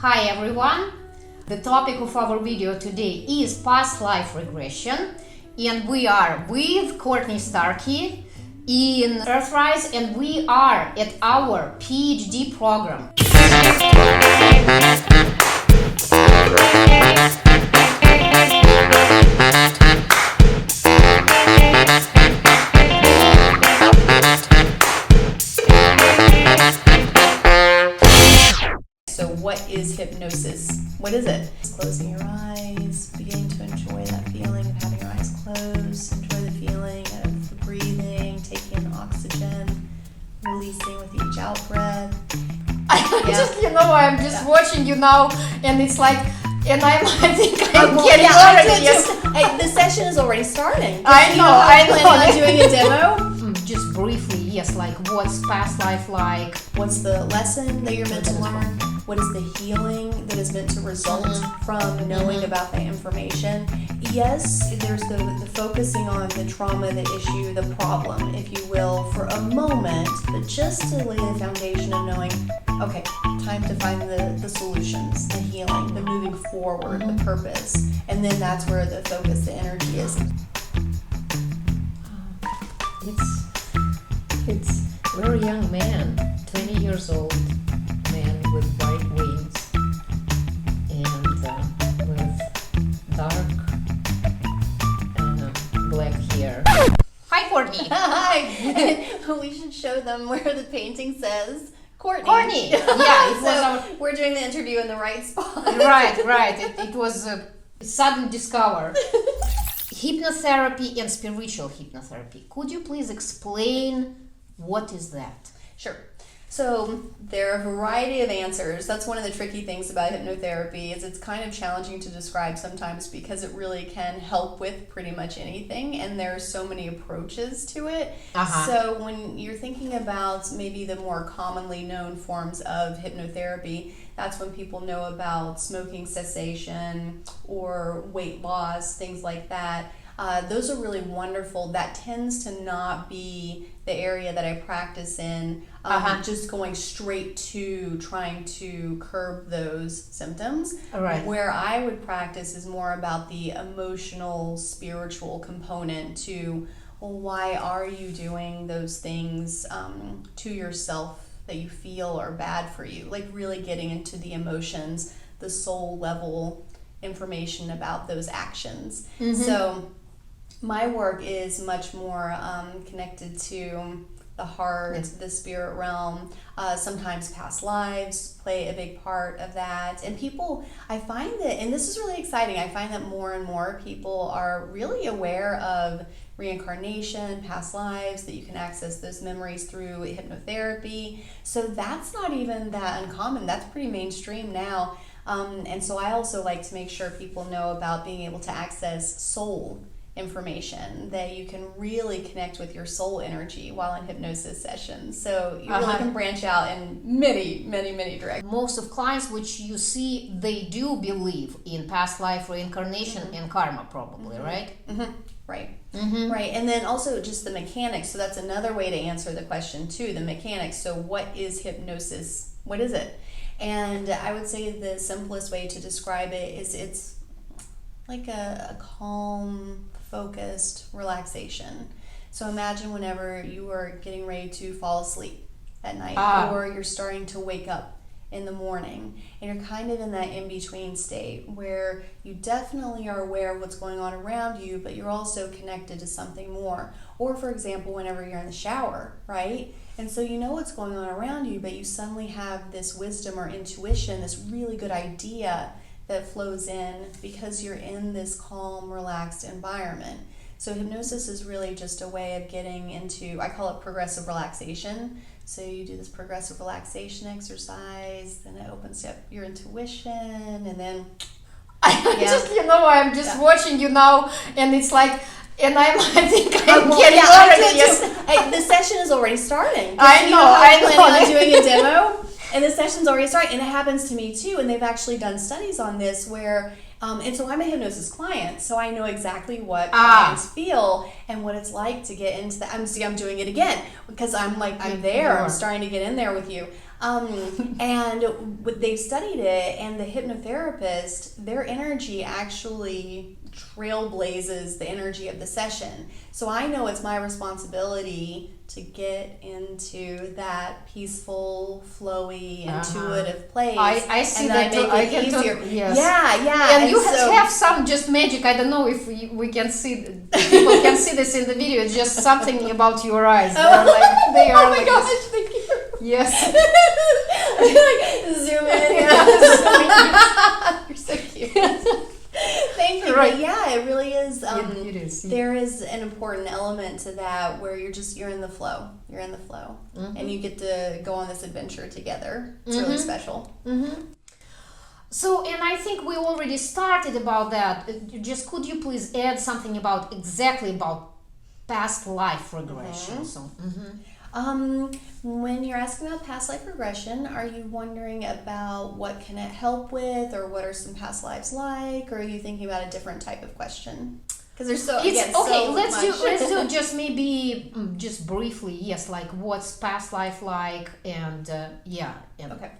Hi everyone! The topic of our video today is past life regression, and we are with Courtney Starkey in Earthrise, and we are at our PhD program. So what is hypnosis? What is it? Closing your eyes, beginning to enjoy that feeling of having your eyes closed, enjoy the feeling of the breathing, taking in oxygen, releasing with each out breath. I'm just watching you now, and it's like, I think I'm getting The session is already starting. I know. Planning on doing a demo? Just briefly, yes, like what's past life like? What's the lesson that you're meant to learn? What is the healing that is meant to result from knowing about the information? Yes, there's the focusing on the trauma, the issue, the problem, if you will, for a moment, but just to lay the foundation of knowing, okay, time to find the solutions, the healing, the moving forward, the purpose, and then that's where the focus, the energy is. It's very young man, 20 years old man with white wings and with dark black hair. Hi, Courtney. Hi. We should show them where the painting says Courtney. Courtney. Yeah, it was we're doing the interview in the right spot. Right. It was a sudden discover. Hypnotherapy and spiritual hypnotherapy. Could you please explain what is that? Sure. So there are a variety of answers. That's one of the tricky things about hypnotherapy is it's kind of challenging to describe sometimes because it really can help with pretty much anything, and there are so many approaches to it. So when you're thinking about maybe the more commonly known forms of hypnotherapy, that's when people know about smoking cessation or weight loss, things like that. Those are really wonderful. That tends to not be the area that I practice in, just going straight to trying to curb those symptoms. Right. Where I would practice is more about the emotional, spiritual component to, well, why are you doing those things to yourself that you feel are bad for you? Like really getting into the emotions, the soul level information about those actions. So my work is much more connected to the heart, the spirit realm. Sometimes past lives play a big part of that. And people, I find that, and this is really exciting, I find that more and more people are really aware of reincarnation, past lives, that you can access those memories through hypnotherapy. So that's not even that uncommon. That's pretty mainstream now. And so I also like to make sure people know about being able to access soul information, that you can really connect with your soul energy while in hypnosis sessions. So you really can branch out in many directions. Most of clients which you see, they do believe in past life reincarnation and karma probably, right? Right. Right. And then also just the mechanics. So that's another way to answer the question too, the mechanics. So what is hypnosis? What is it? And I would say the simplest way to describe it is it's like a calm, focused relaxation. So imagine whenever you are getting ready to fall asleep at night, or you're starting to wake up in the morning, and you're kind of in that in-between state where you definitely are aware of what's going on around you, but you're also connected to something more. Or for example, whenever you're in the shower, right? And so you know what's going on around you, but you suddenly have this wisdom or intuition, this really good idea that flows in because you're in this calm, relaxed environment. So hypnosis is really just a way of getting into, I call it progressive relaxation. So you do this progressive relaxation exercise, then it opens up your intuition, and then I'm just watching you now, and it's like, I think I'm getting the session is already starting. I know. Planning on doing a demo. And the session's already started, and it happens to me too. And they've actually done studies on this where, and so I'm a hypnosis client, so I know exactly what clients feel and what it's like to get into that. I'm doing it again because I'm there. I'm starting to get in there with you. And they studied it, and the hypnotherapist, their energy actually trailblazes the energy of the session. So I know it's my responsibility to get into that peaceful, flowy, intuitive place. I see and that then too. I make it easier. Yes. Yeah. And you have some just magic. I don't know if we can see, people can see this in the video. It's just something about your eyes. They are oh my like gosh, this. thank you. Yes. Like, zoom in. You're so cute. Thank you. Right. But yeah, it really is. It is. There is an important element to that where you're in the flow. You're in the flow, and you get to go on this adventure together. It's really special. So, and I think we already started about that. Just could you please add something about past life regression? So. When you're asking about past life regression, are you wondering about what can it help with, or what are some past lives like, or are you thinking about a different type of question? Because there's let's do just maybe just briefly. Yes, like what's past life like, and okay.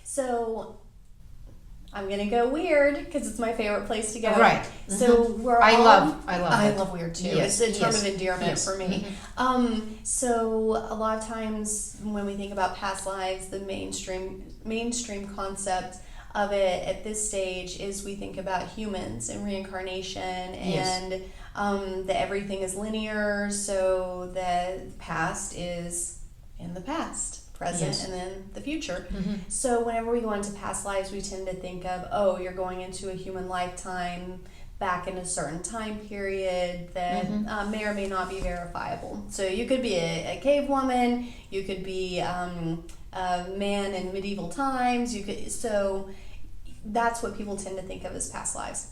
So I'm gonna go weird because it's my favorite place to go. Right. So I love weird too. Yes. It's a term of endearment for me. So a lot of times when we think about past lives, the mainstream concept of it at this stage is we think about humans and reincarnation, and that everything is linear. So the past is in the past. Present and then the future. So whenever we go into past lives, we tend to think of, you're going into a human lifetime back in a certain time period that may or may not be verifiable. So you could be a cave woman, you could be a man in medieval times. So that's what people tend to think of as past lives.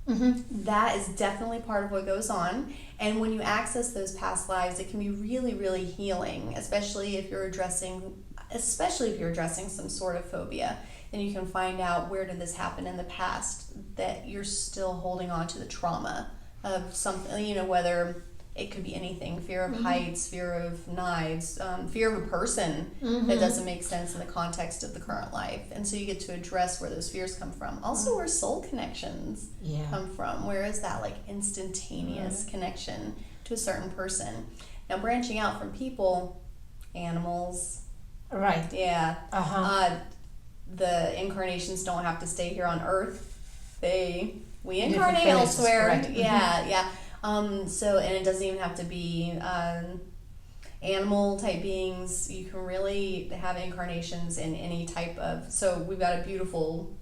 That is definitely part of what goes on, and when you access those past lives, it can be really, really healing, especially if you're addressing some sort of phobia. Then you can find out, where did this happen in the past, that you're still holding on to the trauma of something, whether it could be anything: fear of heights, fear of knives, fear of a person that doesn't make sense in the context of the current life. And so you get to address where those fears come from. Also, where soul connections come from. Where is that instantaneous connection to a certain person? Now, branching out from people, animals. Right. Yeah. The incarnations don't have to stay here on Earth. We incarnate elsewhere. Right. Yeah. So, and it doesn't even have to be animal type beings. You can really have incarnations in any type of. So we've got a beautiful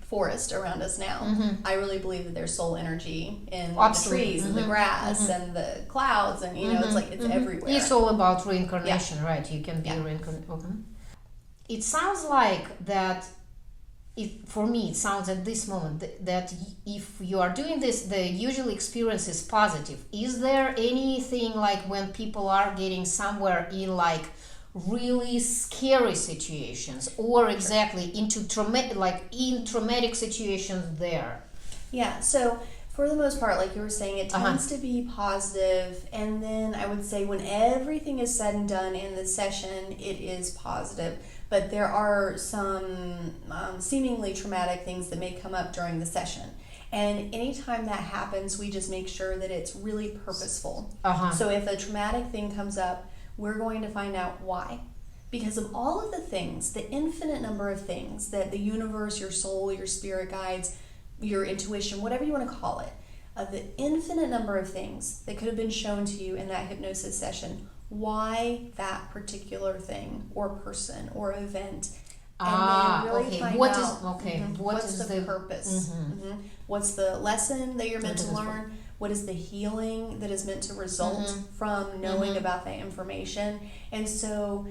forest around us now. I really believe that there's soul energy in the trees and the grass and the clouds, and it's everywhere. It's all about reincarnation, right? You can be reincarnated. It sounds like that. For me, it sounds at this moment that if you are doing this, the usual experience is positive. Is there anything like when people are getting somewhere in really scary situations, or exactly into traumatic situations there? Yeah, so for the most part, like you were saying, it tends to be positive, and then I would say when everything is said and done in the session, it is positive. But there are some seemingly traumatic things that may come up during the session. And anytime that happens, we just make sure that it's really purposeful. So if a traumatic thing comes up, we're going to find out why. Because of all of the things, the infinite number of things that the universe, your soul, your spirit guides, your intuition, whatever you want to call it, of the infinite number of things that could have been shown to you in that hypnosis session, why that particular thing or person or event, and then really find out what's the purpose, what's the lesson that you're meant to learn, what is the healing that is meant to result from knowing about that information. And so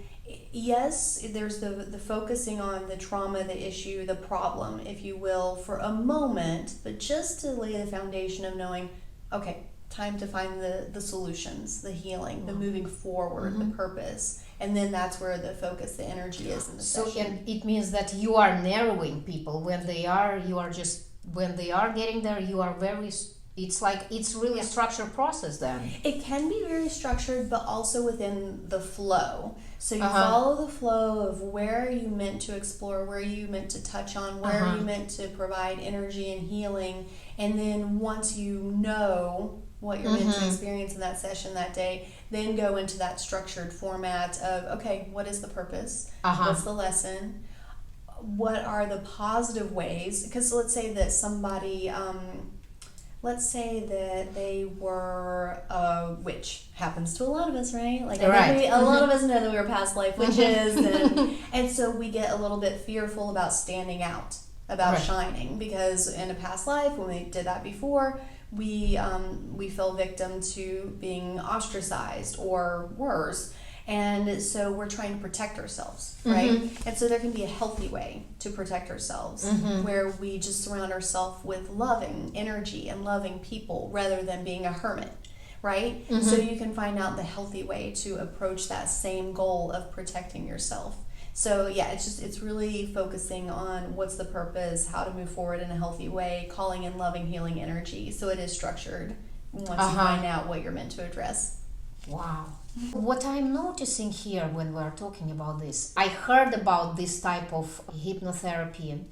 yes, there's the focusing on the trauma, the issue, the problem, if you will, for a moment, but just to lay the foundation of knowing, okay, time to find the solutions, the healing, the moving forward, the purpose. And then that's where the focus, the energy is in the session. So, and it means that you are narrowing people when they are getting there, you are very it's like it's really a structured process then. It can be very structured, but also within the flow. So you follow the flow of where are you meant to explore, where are you meant to touch on, where are you meant to provide energy and healing. And then once you know what you're meant to experience in that session that day, then go into that structured format of, okay, what is the purpose? What's the lesson? What are the positive ways? Because let's say that somebody... let's say that they were a witch. Happens to a lot of us, right? Like a lot of us know that we were past life witches, and so we get a little bit fearful about standing out, about shining, because in a past life, when we did that before, we fell victim to being ostracized or worse. And so we're trying to protect ourselves, right? And so there can be a healthy way to protect ourselves where we just surround ourselves with loving energy and loving people rather than being a hermit, right? So you can find out the healthy way to approach that same goal of protecting yourself. So yeah, it's really focusing on what's the purpose, how to move forward in a healthy way, calling in loving, healing energy. So it is structured once you find out what you're meant to address. Wow. What I'm noticing here when we're talking about this, I heard about this type of hypnotherapy,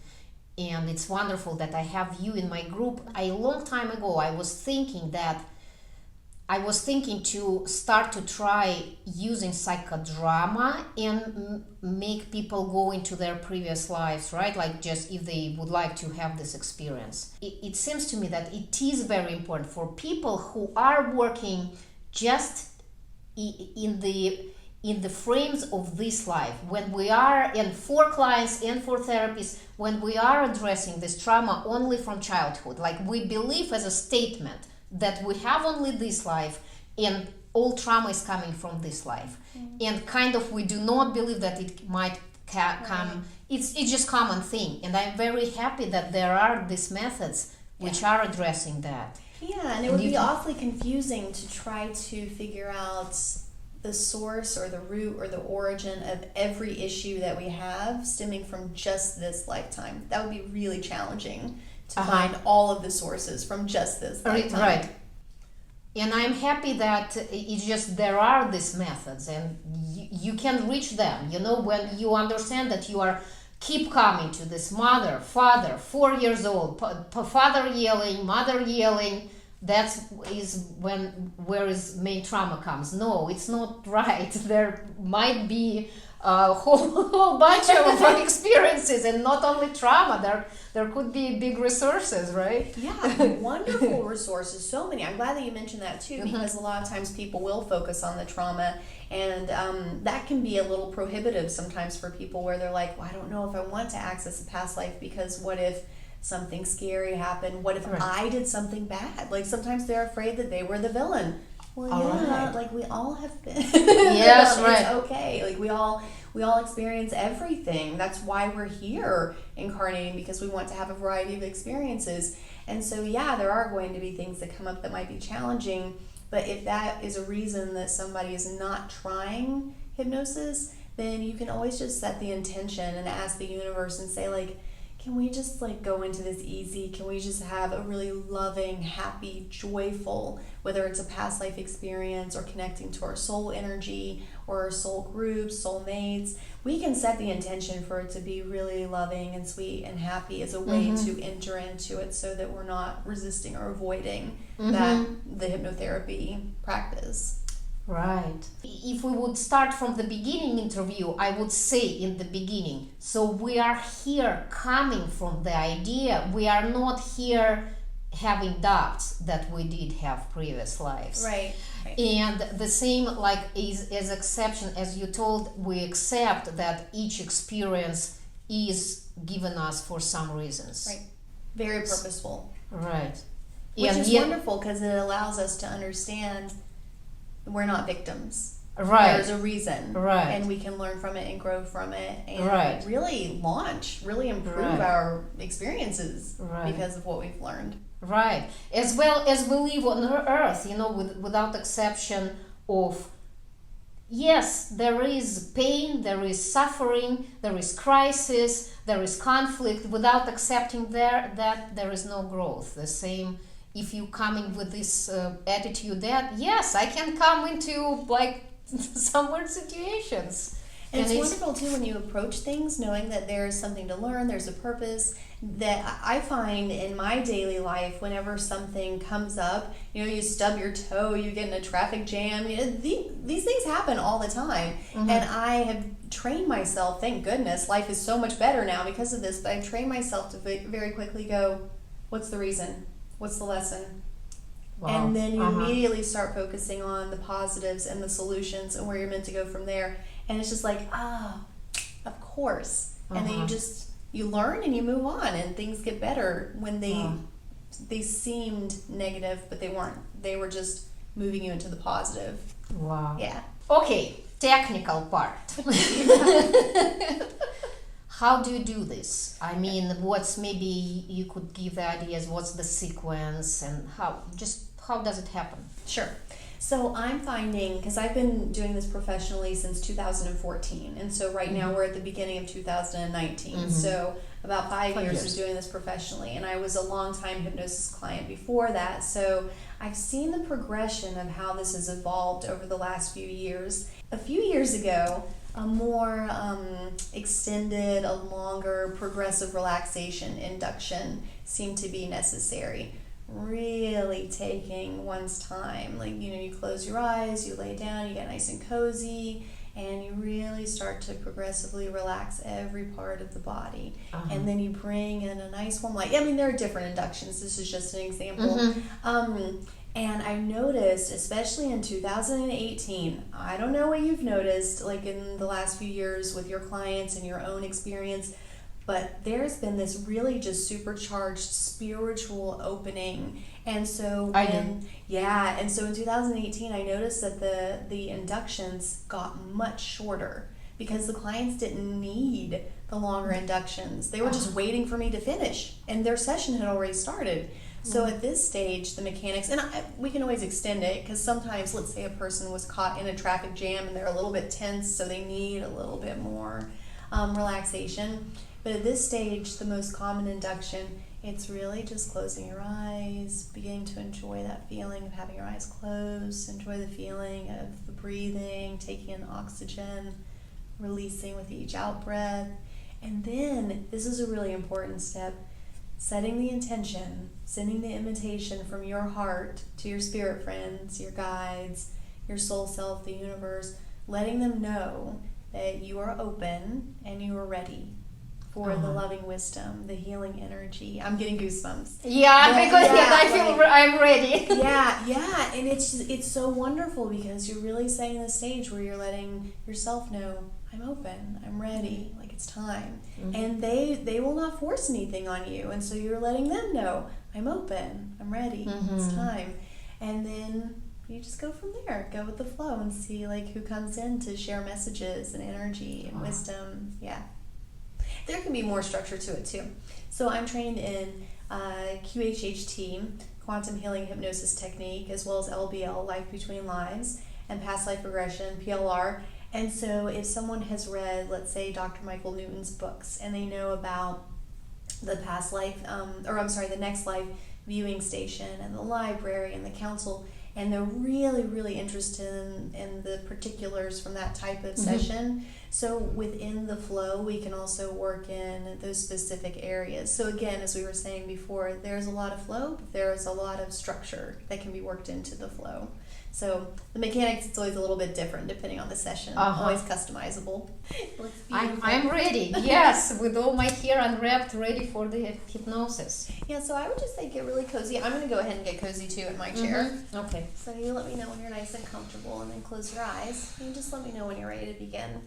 and it's wonderful that I have you in my group. A long time ago, I was thinking to start to try using psychodrama and make people go into their previous lives, right? Like just if they would like to have this experience. It seems to me that it is very important for people who are working just in the frames of this life, when we are, and for clients and for therapists, when we are addressing this trauma only from childhood, like we believe as a statement that we have only this life and all trauma is coming from this life, and kind of we do not believe that it might come. It's just common thing, and I'm very happy that there are these methods which are addressing that. Yeah, and it would be awfully confusing to try to figure out the source or the root or the origin of every issue that we have stemming from just this lifetime. That would be really challenging to find all of the sources from just this lifetime. Right. And I'm happy that it's just there are these methods and you can reach them. You know, when you understand that you are keep coming to this mother, father, 4 years old, father yelling, mother yelling. That is where is main trauma comes. No, it's not right. There might be a whole bunch of experiences, and not only trauma. There could be big resources, right? Yeah, wonderful resources. So many. I'm glad that you mentioned that too, because a lot of times people will focus on the trauma, and that can be a little prohibitive sometimes for people, where they're like, well, I don't know if I want to access a past life, because what if something scary happened? What if I did something bad? Like sometimes they're afraid that they were the villain. Well, like we all have been. Yes, right. It's okay. Like we all experience everything. That's why we're here incarnating, because we want to have a variety of experiences. And so yeah, there are going to be things that come up that might be challenging, but if that is a reason that somebody is not trying hypnosis, then you can always just set the intention and ask the universe and say, like, can we just like go into this easy? Can we just have a really loving, happy, joyful, whether it's a past life experience or connecting to our soul energy or our soul groups, soul mates? We can set the intention for it to be really loving and sweet and happy as a way to enter into it, so that we're not resisting or avoiding that the hypnotherapy practice. Right. If we would start from the beginning interview, I would say in the beginning, so we are here coming from the idea, we are not here having doubts that we did have previous lives. Right. And the same, like, is exception, as you told, we accept that each experience is given us for some reasons. Right. Very purposeful. Right. Which is wonderful, because it allows us to understand we're not victims. Right. There's a reason. Right. And we can learn from it and grow from it and right. really improve our experiences because of what we've learned. Right. As well as we live on earth, you know, without exception of, yes, there is pain, there is suffering, there is crisis, there is conflict. Without accepting that there is no growth. The same if you coming with this attitude that yes, I can come into like some weird situations. And it's wonderful too when you approach things knowing that there's something to learn, there's a purpose. That I find in my daily life, whenever something comes up, you stub your toe, you get in a traffic jam, these things happen all the time. And I have trained myself, thank goodness, life is so much better now because of this, but I've trained myself to very quickly go, what's the reason? What's the lesson? Wow. And then you immediately start focusing on the positives and the solutions and where you're meant to go from there. And it's just like, of course. And then you learn and you move on, and things get better when they seemed negative, but they weren't. They were just moving you into the positive. Wow. Yeah. Okay, technical part. How do you do this? I mean, maybe you could give the ideas, what's the sequence, and how does it happen? Sure. So I'm finding, because I've been doing this professionally since 2014, and so right now we're at the beginning of 2019, so about 5 years of doing this professionally, and I was a long-time hypnosis client before that, so I've seen the progression of how this has evolved over the last few years. A few years ago, a more extended, a longer progressive relaxation induction seemed to be necessary. Really taking one's time, like you close your eyes, you lay down, you get nice and cozy, and you really start to progressively relax every part of the body. And then you bring in a nice warm light. I mean, there are different inductions, this is just an example. And I noticed, especially in 2018, I don't know what you've noticed like in the last few years with your clients and your own experience, but there's been this really just supercharged spiritual opening. And so in 2018 I noticed that the inductions got much shorter because the clients didn't need the longer inductions. They were just waiting for me to finish, and their session had already started. So at this stage, the mechanics, and we can always extend it, because sometimes, let's say a person was caught in a traffic jam and they're a little bit tense, so they need a little bit more relaxation. But at this stage, the most common induction, it's really just closing your eyes, beginning to enjoy that feeling of having your eyes closed, enjoy the feeling of the breathing, taking in oxygen, releasing with each out breath. And then, this is a really important step, setting the intention, sending the invitation from your heart to your spirit friends, your guides, your soul self, the universe, letting them know that you are open and you are ready for the loving wisdom, the healing energy. I'm getting goosebumps. I feel I'm ready. And it's so wonderful because you're really setting the stage where you're letting yourself know, I'm open, I'm ready, like it's time. And they will not force anything on you, and so you're letting them know, I'm open, I'm ready, it's time. And then you just go from there, go with the flow and see like who comes in to share messages and energy and wisdom. There can be more structure to it too. So I'm trained in QHHT, quantum healing hypnosis technique, as well as LBL, life between lives, and past life regression, PLR. And so if someone has read, let's say, Dr. Michael Newton's books, and they know about the past life, the next life viewing station and the library and the council, and they're really, really interested in the particulars from that type of session. So within the flow, we can also work in those specific areas. So again, as we were saying before, there's a lot of flow, but there's a lot of structure that can be worked into the flow. So the mechanics, it's always a little bit different depending on the session. Always customizable. I'm ready. Yes, with all my hair unwrapped, ready for the hypnosis. Yeah, so I would just say get really cozy. I'm going to go ahead and get cozy too in my chair. Okay. So you let me know when you're nice and comfortable, and then close your eyes. You just let me know when you're ready to begin.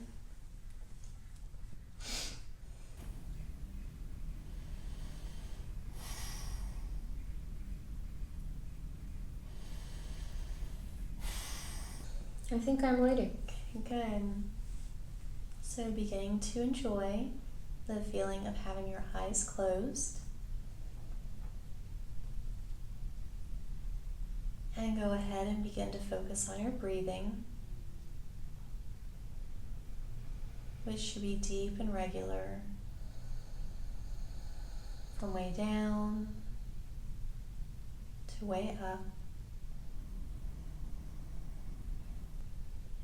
I think I'm ready. Good. So beginning to enjoy the feeling of having your eyes closed. And go ahead and begin to focus on your breathing, which should be deep and regular, from way down to way up.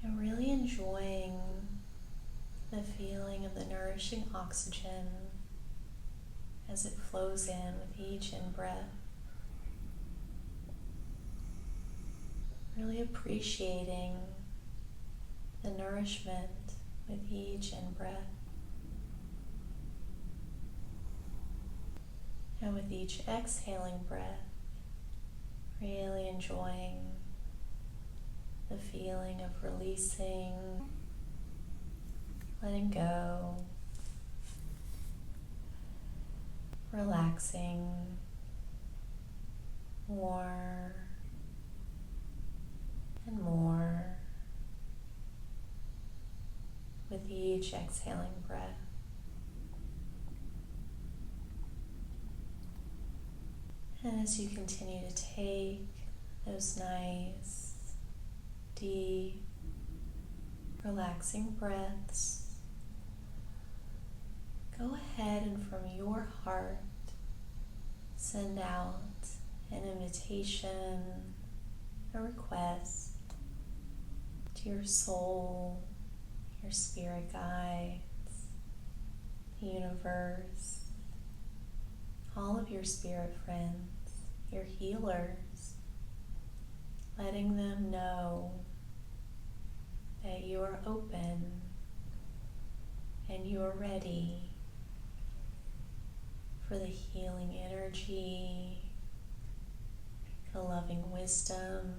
And really enjoying the feeling of the nourishing oxygen as it flows in with each in-breath. Really appreciating the nourishment with each in-breath. And with each exhaling breath, really enjoying the feeling of releasing, letting go, relaxing more and more with each exhaling breath. And as you continue to take those nice, deep, relaxing breaths, go ahead and from your heart send out an invitation, a request to your soul, your spirit guides, the universe, all of your spirit friends, your healers, letting them know that you are open and you are ready for the healing energy, the loving wisdom,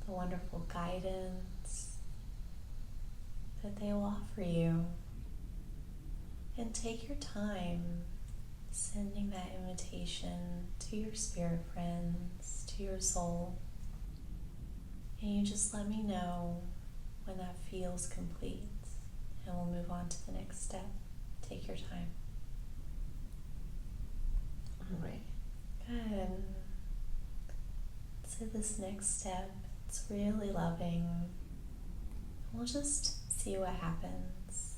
the wonderful guidance that they will offer you. And take your time sending that invitation to your spirit friends, to your soul. And you just let me know when that feels complete, and we'll move on to the next step. Take your time. All right. Good. So this next step, it's really loving. We'll just see what happens.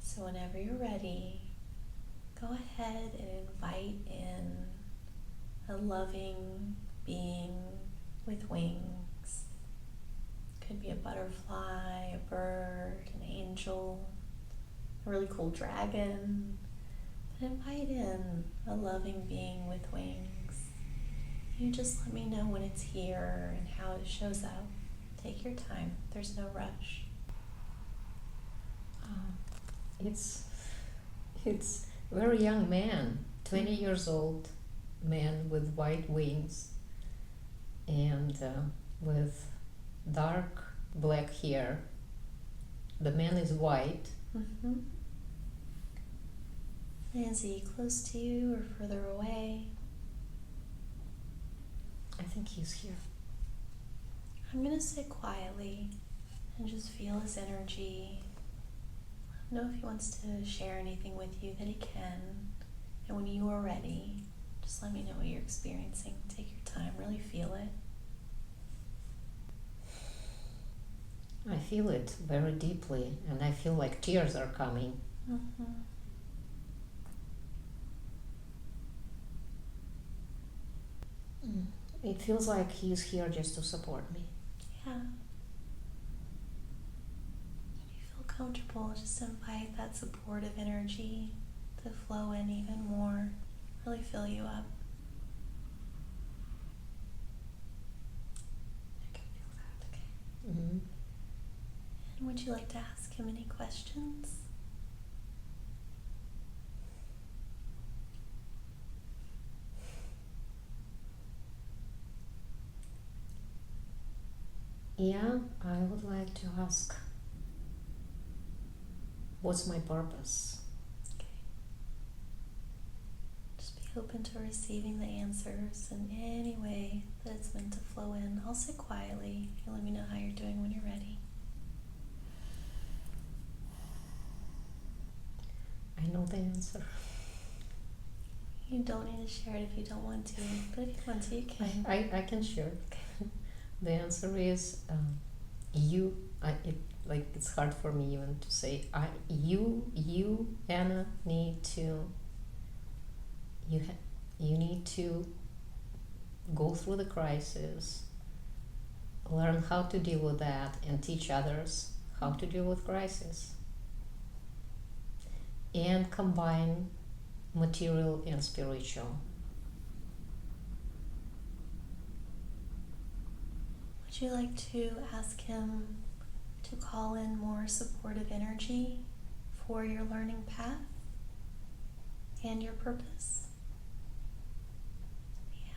So whenever you're ready, go ahead and invite in a loving being with wings. Could be a butterfly, a bird, an angel, a really cool dragon. But invite in a loving being with wings. You just let me know when it's here and how it shows up. Take your time. There's no rush. It's very young man, 20 years old, man with white wings and with dark black hair. The man is white. Mm-hmm. Is he close to you or further away? I think he's here. I'm going to sit quietly and just feel his energy. Let him know if he wants to share anything with you that he can. And when you are ready, just let me know what you're experiencing. Take your time, really feel it. I feel it very deeply, and I feel like tears are coming. Mm-hmm. It feels like he's here just to support me. Yeah. If you feel comfortable, just invite that supportive energy to flow in even more. Really fill you up. I can feel that. Okay. Mm-hmm. And would you like to ask him any questions? Yeah, I would like to ask, what's my purpose? Okay. Just be open to receiving the answers in any way that it's meant to flow in. I'll sit quietly. You let me know how you're doing when you're ready. I know the answer. You don't need to share it if you don't want to, but if you want to, you can. I can share. The answer is it's hard for me even to say. You Anna need to. You need to go through the crisis, learn how to deal with that, and teach others how to deal with crisis. And combine material and spiritual. Would you like to ask him to call in more supportive energy for your learning path and your purpose?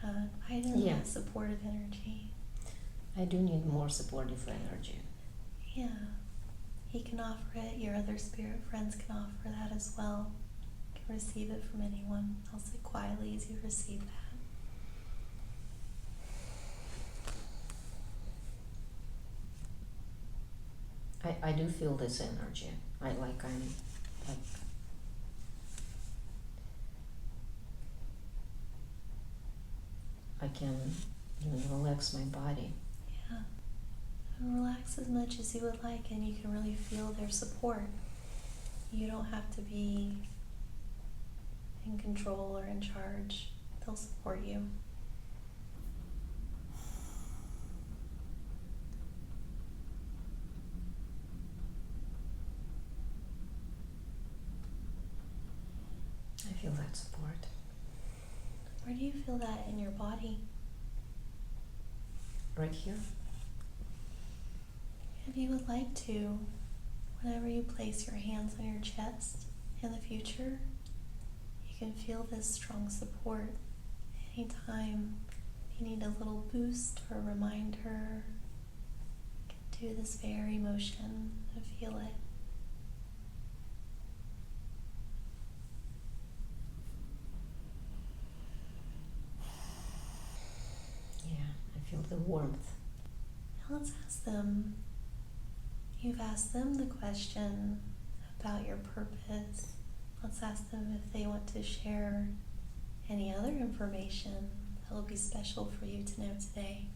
Yeah, invite in that supportive energy. I do need more supportive energy. Yeah, he can offer it. Your other spirit friends can offer that as well. You can receive it from anyone. I'll sit quietly as you receive that. I do feel this energy. I'm like I can even relax my body. Yeah. And relax as much as you would like, and you can really feel their support. You don't have to be in control or in charge. They'll support you. I feel that support. Where do you feel that in your body? Right here. If you would like to, whenever you place your hands on your chest in the future, you can feel this strong support. Anytime you need a little boost or a reminder, you can do this very motion and feel it. Feel the warmth. Now let's ask them. You've asked them the question about your purpose. Let's ask them if they want to share any other information that will be special for you to know today.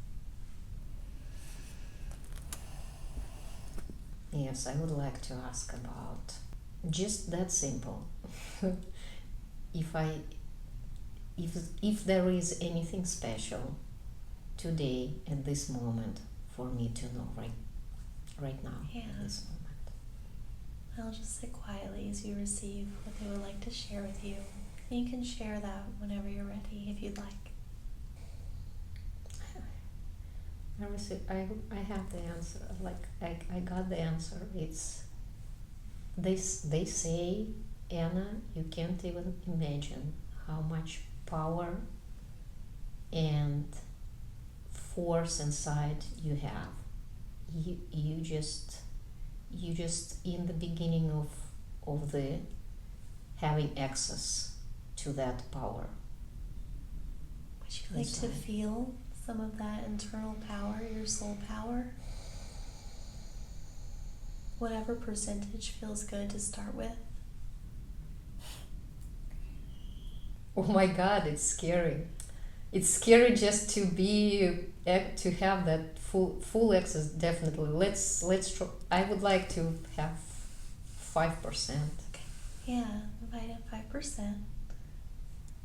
Yes, I would like to ask about just that simple. If there is anything special today at this moment for me to know right now at this moment. I'll just sit quietly as you receive what they would like to share with you. And you can share that whenever you're ready if you'd like. I have the answer. Like I got the answer. It's they say, Anna, you can't even imagine how much power and force inside you have. You just in the beginning of the having access to that power. Would you like to feel some of that internal power, your soul power? Whatever percentage feels good to start with. Oh my God, it's scary. It's scary just to have that full access. Definitely. Let's try. I would like to have 5%. Okay. Yeah, invite in 5%.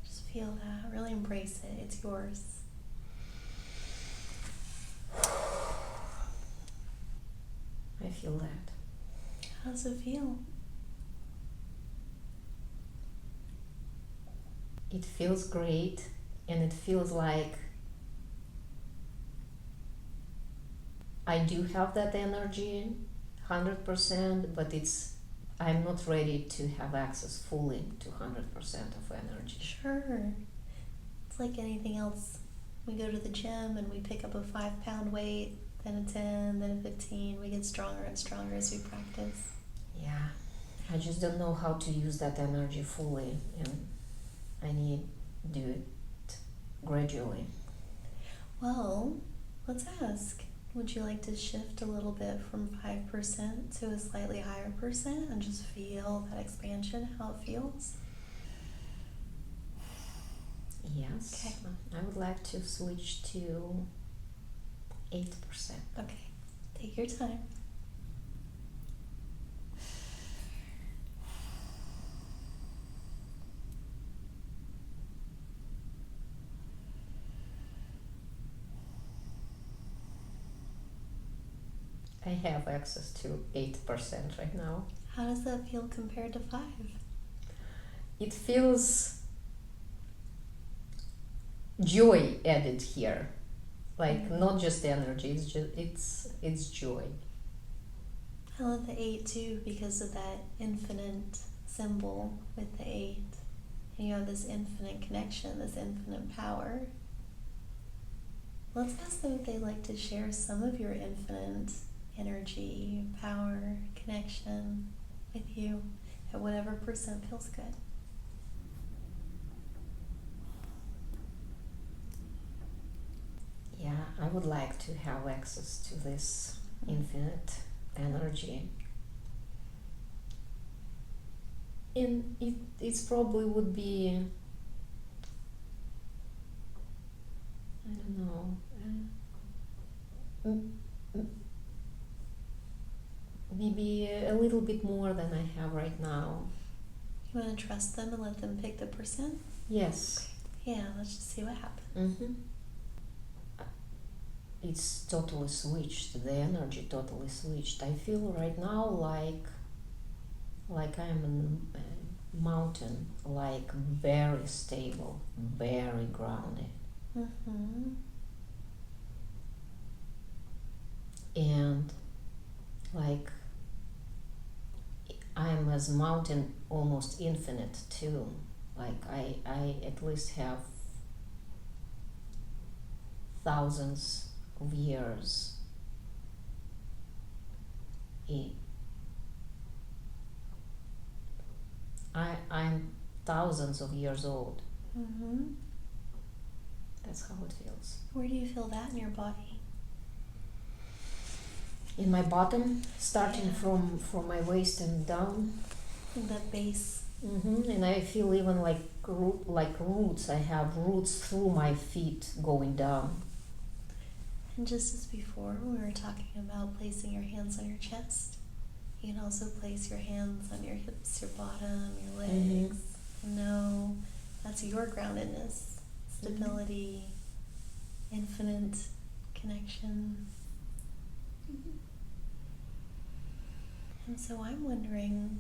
Just feel that. Really embrace it. It's yours. I feel that. How does it feel? It feels great, and it feels like I do have that energy 100%, but I'm not ready to have access fully to 100% of energy. Sure. It's like anything else. We go to the gym and we pick up a 5-pound weight, then a 10, then a 15. We get stronger and stronger as we practice. Yeah, I just don't know how to use that energy fully, and I need to do it gradually. Well, let's ask. Would you like to shift a little bit from 5% to a slightly higher percent and just feel that expansion, how it feels? Yes. Okay. I would like to switch to 8%. Okay. Take your time. I have access to 8% right now. How does that feel compared to 5? It feels joy added here, like not just energy. It's just it's joy. I love the 8 too because of that infinite symbol with the 8. And you have this infinite connection, this infinite power. Let's ask them if they'd like to share some of your infinite energy, power, connection with you at whatever percent feels good. Yeah, I would like to have access to this infinite energy. And it's probably would be, I don't know, maybe a little bit more than I have right now. You want to trust them and let them pick the percent? Yes. Yeah, let's just see what happens. It's totally switched. The energy totally switched. I feel right now like I'm in a mountain, like very stable, very grounded. And like I'm as mountain almost infinite too. Like I at least have thousands of years. I'm thousands of years old. That's how it feels. Where do you feel that in your body? In my bottom, starting from my waist and down. The base. And I feel even like roots. I have roots through my feet going down. And just as before, we were talking about placing your hands on your chest. You can also place your hands on your hips, your bottom, your legs. No, that's your groundedness, stability, infinite connection. And so I'm wondering,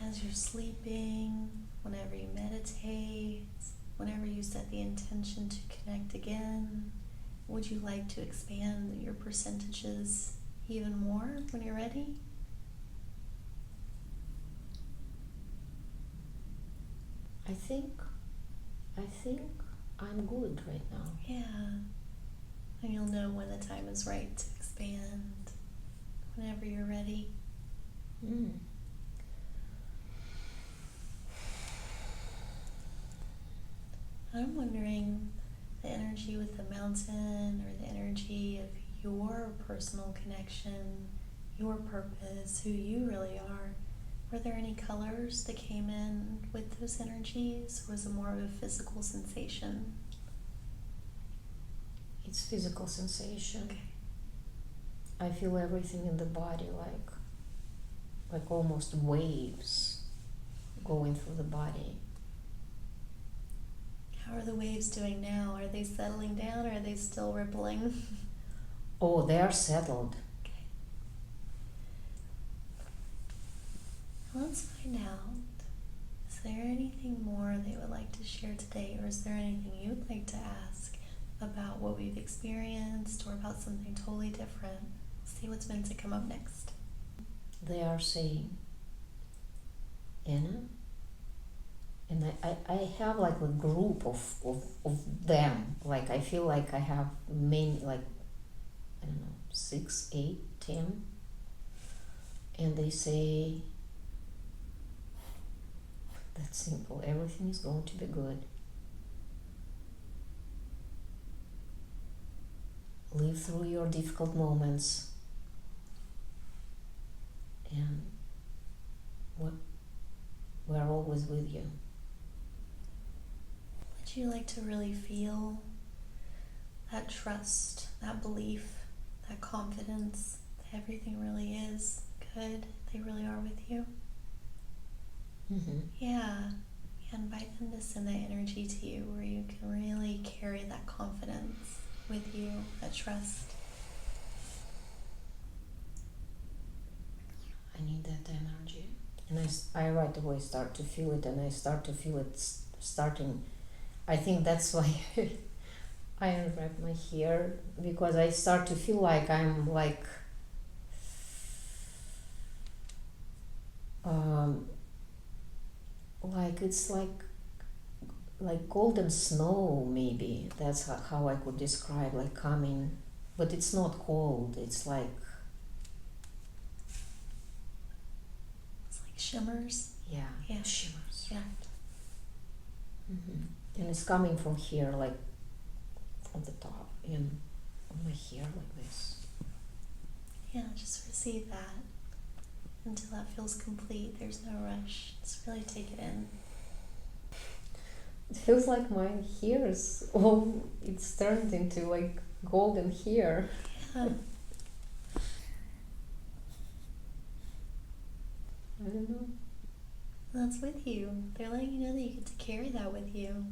as you're sleeping, whenever you meditate, whenever you set the intention to connect again, would you like to expand your percentages even more when you're ready? I think I'm good right now. Yeah. And you'll know when the time is right to expand, whenever you're ready. I'm wondering, the energy with the mountain or the energy of your personal connection, your purpose, who you really are, were there any colors that came in with those energies, or was it more of a physical sensation? It's physical sensation. Okay. I feel everything in the body like almost waves going through the body. How are the waves doing now? Are they settling down or are they still rippling? Oh, they are settled. Okay. Let's find out. Is there anything more they would like to share today, or is there anything you'd like to ask about what we've experienced or about something totally different? See what's meant to come up next. They are saying, Anna, and I have like a group of them. Like I feel like I have many, like, I don't know, 6, 8, 10. And they say, that's simple, everything is going to be good. Live through your difficult moments. And we're always with you. Would you like to really feel that trust, that belief, that confidence that everything really is good, they really are with you? Yeah, invite them to send that energy to you where you can really carry that confidence with you, that trust. I right away start to feel it, and I start to feel it starting. I think that's why I unwrap my hair, because I start to feel like I'm like it's like golden snow, maybe. That's how I could describe, like coming, but it's not cold. It's like shimmers. Yeah, shimmers. Yeah. And it's coming from here, like from the top, and on my hair like this. Yeah, just receive that until that feels complete. There's no rush. Just really take it in. It feels like my hair is it's turned into like golden hair. Yeah. I don't know. That's with you. They're letting you know that you get to carry that with you.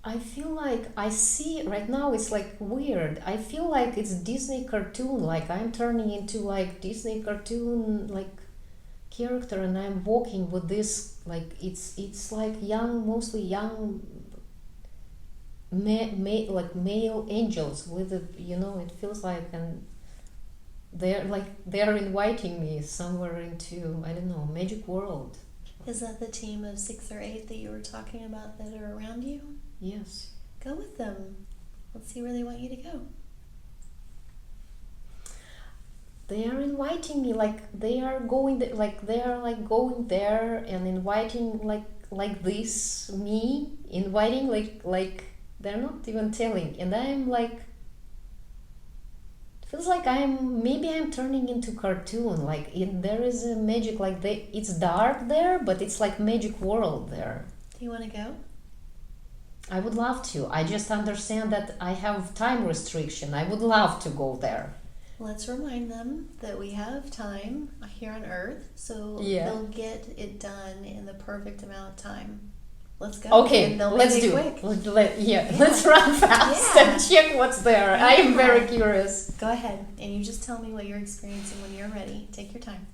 I feel like I see right now, it's like weird. I feel like it's Disney cartoon, like I'm turning into like Disney cartoon like character, and I'm walking with this like it's like young, mostly young like male angels with a, it feels like, and they're inviting me somewhere into, I don't know, magic world. Is that the team of 6 or 8 that you were talking about that are around you? Yes. Go with them. Let's see where they want you to go. They are inviting me, like they are going going there and inviting like this, me inviting like they're not even telling, and I'm like, feels like I'm turning into cartoon, like there is a magic, like it's dark there, but it's like magic world there. Do you want to go? I would love to. I just understand that I have time restriction. I would love to go there. Let's remind them that we have time here on Earth, so they'll get it done in the perfect amount of time. Let's go. Okay, let's do it. Let's run fast and check what's there. I am very curious. Go ahead, and you just tell me what you're experiencing when you're ready. Take your time.